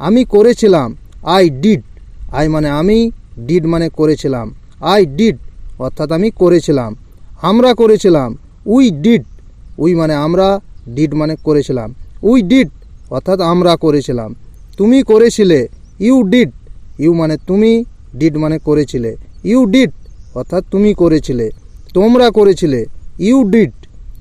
আমি করেছিলাম, I did. I মানে আমি, ডিড মানে করেছিলাম। আই ডিড অর্থাৎ আমি করেছিলাম। আমরা করেছিলাম, উই ডিড। উই মানে আমরা, ডিড মানে করেছিলাম। উই ডিড অর্থাৎ আমরা করেছিলাম। তুমি করেছিলে, ইউ ডিড। ইউ মানে তুমি, ডিড মানে করেছিলে। ইউ ডিড অর্থাৎ তুমি করেছিলে। তোমরা করেছিলে, ইউ ডিড।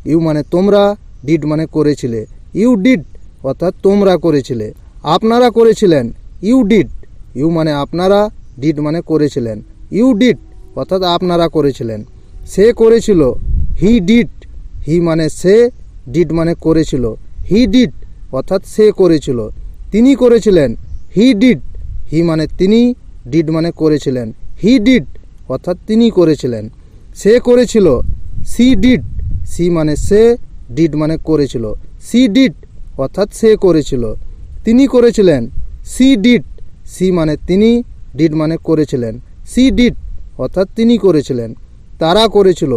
ইউ মানে তোমরা, ডিড মানে করেছিলে। ইউ ডিড অর্থাৎ তোমরা করেছিলে। আপনারা করেছিলেন, ইউ ডিড। ইউ মানে আপনারা, ডিড মানে করেছিলেন। ইউ ডিড অর্থাৎ আপনারা করেছিলেন। সে করেছিল, হি ডিড। হি মানে সে, ডিড মানে করেছিল। হি ডিড অর্থাৎ সে করেছিল। তিনি করেছিলেন, হি ডিড। হি মানে তিনি, ডিড মানে করেছিলেন। হি ডিড অর্থাৎ তিনি করেছিলেন। সে করেছিল, সি ডিড। সি মানে সে, ডিড মানে করেছিল। সি ডিড অর্থাৎ সে করেছিল। তিনি করেছিলেন, সি ডিড। সি মানে তিনি, ডিড মানে করেছিলেন। সি ডিড অর্থাৎ তিনি করেছিলেন। তারা করেছিল,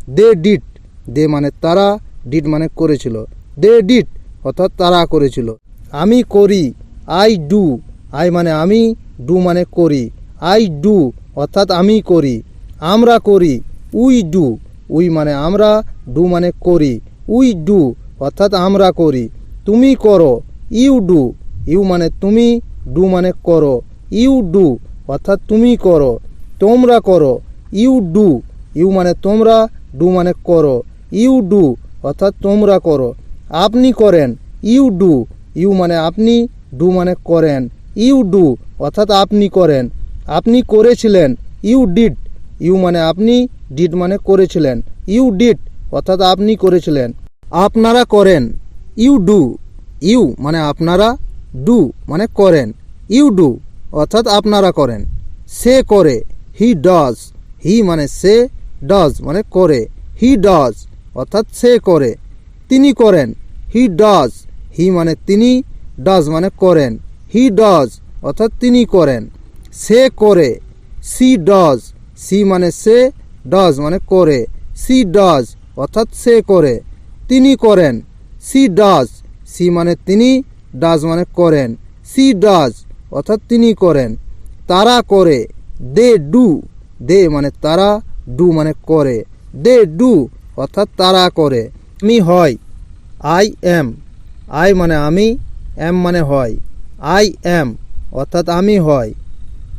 দে ডিড। দে মানে তারা, ডিড মানে করেছিল। দে ডিড অর্থাৎ তারা করেছিল। আমি করি, আই ডু। আই মানে আমি, ডু মানে করি। আই ডু অর্থাৎ আমি করি। আমরা করি, উই ডু। উই মানে আমরা, ডু মানে করি। উই ডু অর্থাৎ আমরা করি। তুমি করো, ইউ ডু। ইউ মানে তুমি, ডু মানে করো। ইউ ডু অর্থাৎ তুমি করো। তোমরা করো, ইউ ডু। ইউ মানে তোমরা, ডু মানে করো। ইউ ডু অর্থাৎ তোমরা করো। আপনি করেন, ইউ ডু। ইউ মানে আপনি, ডু মানে করেন। ইউ ডু অর্থাৎ আপনি করেন। আপনি করেছিলেন, ইউ ডিড। ইউ মানে আপনি, ডিড মানে করেছিলেন। ইউ ডিড অর্থাৎ আপনি করেছিলেন। আপনারা করেন, ইউ ডু। ইউ মানে আপনারা, ডু মানে করেন। ইউ ডু অর্থাৎ আপনারা করেন। সে করে, হি ডজ। হি মানে সে, ডজ মানে করে। হি ডজ অর্থাৎ সে করে। তিনি করেন, হি ডজ। হি মানে তিনি, ডজ মানে করেন। হি ডজ অর্থাৎ তিনি করেন। সে করে, সি ডজ। সি মানে সে, ডজ মানে করে। সি ডজ অর্থাৎ সে করে। তিনি করেন, সি ডজ। সি মানে তিনি, ডজ মানে করেন। সি ডজ অর্থাৎ তিনি করেন। তারা করে, দে ডু। দে মানে তারা, ডু মানে করে। দে ডু অর্থাৎ তারা করে। আমি হয়, আই এম। আই মানে আমি, এম মানে হয়। আই এম অর্থাৎ আমি হয়।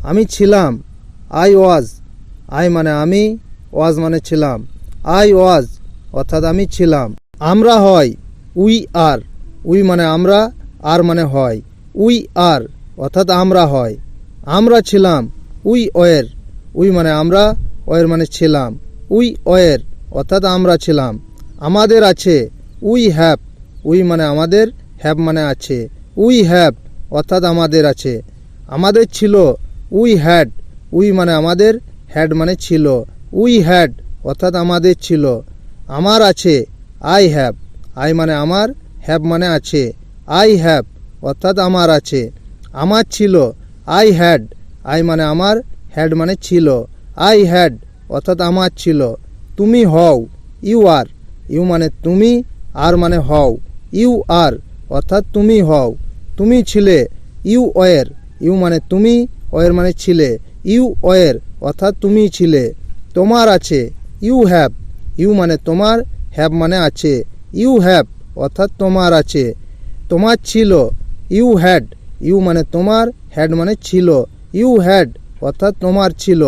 আমি ছিলাম, আই ওয়াজ। আই মানে আমি, ওয়াজ মানে ছিলাম। আই ওয়াজ অর্থাৎ আমি ছিলাম। আমরা হয়, উই আর। উই মানে আমরা, আর মানে হয়। উই আর অর্থাৎ আমরা হয়। আমরা ছিলাম, উই ওয়ের। উই মানে আমরা, ওয়ের মানে ছিলাম। উই ওয়ের অর্থাৎ আমরা ছিলাম। আমাদের আছে, উই হ্যাভ। উই মানে আমাদের, হ্যাভ মানে আছে। উই হ্যাভ অর্থাৎ আমাদের আছে। আমাদের ছিল, উই হ্যাড। উই মানে আমাদের, হ্যাড মানে ছিল। উই হ্যাড অর্থাৎ আমাদের ছিল। আমার আছে, আই হ্যাভ। আই মানে আমার, হ্যাভ মানে আছে। আই হ্যাভ অর্থাৎ আমার আছে। আমার ছিল, আই হ্যাড। আই মানে আমার, হ্যাড মানে ছিল। আই হ্যাড অর্থাৎ আমার ছিল। তুমি হও, ইউ আর। ইউ মানে তুমি, আর মানে হও। ইউ আর অর্থাৎ তুমি হও। তুমি ছিলে, ইউ ওয়ের। ইউ মানে তুমি, ওয়ের মানে ছিলে। ইউ ওয়ের অর্থাৎ তুমি ছিলে। তোমার আছে, ইউ হ্যাভ। ইউ মানে তোমার, হ্যাভ মানে আছে। ইউ হ্যাভ অর্থাৎ তোমার আছে। তোমার ছিল, ইউ হ্যাড। ইউ মানে তোমার, হ্যাড মানে ছিল। ইউ হ্যাড অর্থাৎ তোমার ছিল।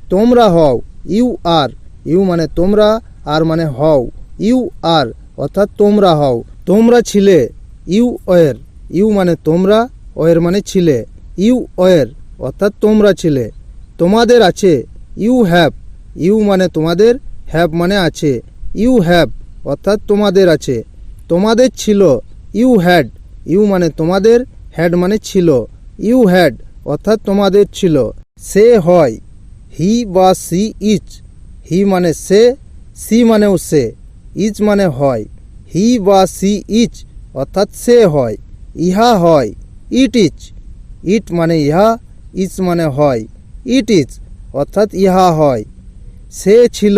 তোমরা হও, ইউ আর। ইউ মানে তোমরা, আর মানে হও। ইউ আর অর্থাৎ তোমরা হও। তোমরা ছিলে, ইউ ওয়ের। ইউ মানে তোমরা, ওয়ের মানে ছিলে। ইউ ওয়ের অর্থাৎ তোমরা ছিলে। তোমাদের আছে, ইউ হ্যাভ। ইউ মানে তোমাদের, হ্যাভ মানে আছে। ইউ হ্যাভ অর্থাৎ তোমাদের আছে। তোমাদের ছিল, ইউ হ্যাড। ইউ মানে তোমাদের, হ্যাড মানে ছিল। ইউ হ্যাড অর্থাৎ তোমাদের ছিল। সে হয়, হি বা সি ইজ। হি মানে সে, সি মানেও সে, ইজ মানে হয়। হি বা সি ইজ অর্থাৎ সে হয়। ইহা হয়, ইট ইজ। ইট মানে ইহা, ইজ মানে হয়। ইট ইজ অর্থাৎ ইহা হয়। সে ছিল,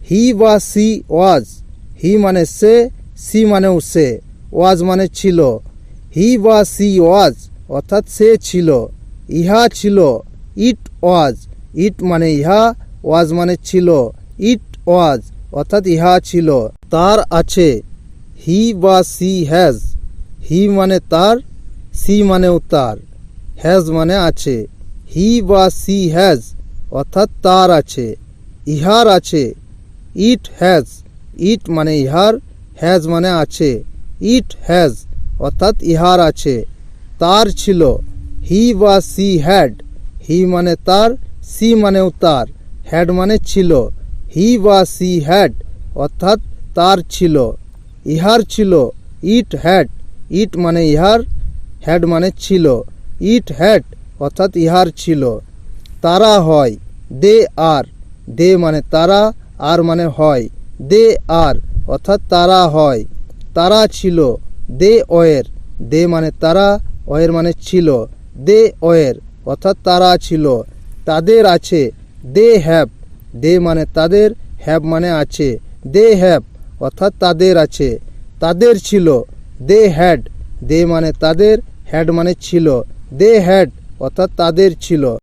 হি বা সি ওয়াজ। হি মানে সে, সি মানেও সে, ওয়াজ মানে ছিল। হি বা সি ওয়াজ অর্থাৎ সে ছিল। ইহা ছিল, ইট ওয়াজ। ইট মানে ইহা, ওয়াজ মানে ছিল। ইট ওয়াজ অর্থাৎ ইহা ছিল। তার আছে, হি বা সি হ্যাজ। হি মানে তার, সি মানেও তার, হ্যাজ মানে আছে। হি বা সি হ্যাজ অর্থাৎ তার আছে। ইহার আছে, ইট হ্যাজ। ইট মানে ইহার, হ্যাজ মানে আছে। ইট হ্যাজ অর্থাৎ ইহার আছে। তার ছিল, হি বা সি হ্যাড। হি মানে তার, সি মানেও তার, হ্যাড মানে ছিল। হি বা সি হ্যাড অর্থাৎ তার ছিল। ইহার ছিল, ইট হ্যাড। ইট মানে ইহার, হ্যাড মানে ছিল। ইট হ্যাড অর্থাৎ ইহার ছিল। তারা হয়, দে আর। দে মানে তারা, আর মানে হয়। দে আর অর্থাৎ তারা হয়। তারা ছিল, দে ওয়ের। দে মানে তারা, ওয়ের মানে ছিল। দে ওয়ের অর্থাৎ তারা ছিল। তাদের আছে, দে হ্যাভ। দে মানে তাদের, হ্যাভ মানে আছে। দে হ্যাভ অর্থাৎ তাদের আছে। তাদের ছিল, দে হ্যাড। দে মানে তাদের, হ্যাড মানে ছিল। দে হ্যাড অর্থাৎ তাদের ছিল।